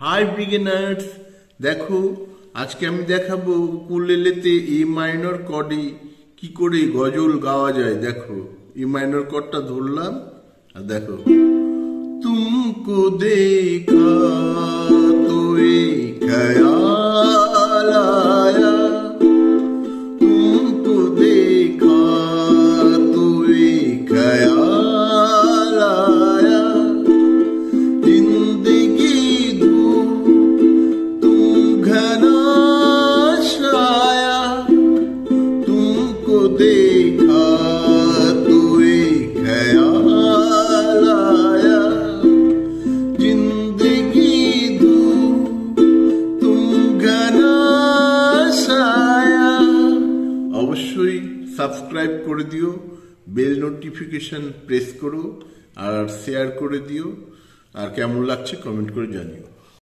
High beginners, দেখো আজকে আমি দেখাবো উকুলেলেতে এ মাইনর কর্ডে কি করে গজল গাওয়া যায়। দেখো এ মাইনর কর্ডটা ধরলাম আর দেখো তুমকো দেখা তো এক খ্যাল আয়া, तुमको देखा तो एक ख्याल आया, जिंदगी दो तुम घना छाया, तुमको देखा तो एक ख्याल आया, जिंदगी दो तुम घना छाया। অবশ্যই সাবস্ক্রাইব করে দিও, বেল নোটিফিকেশন প্রেস করো আর শেয়ার করে দিও, আর কেমন লাগছে কমেন্ট করে জানিও।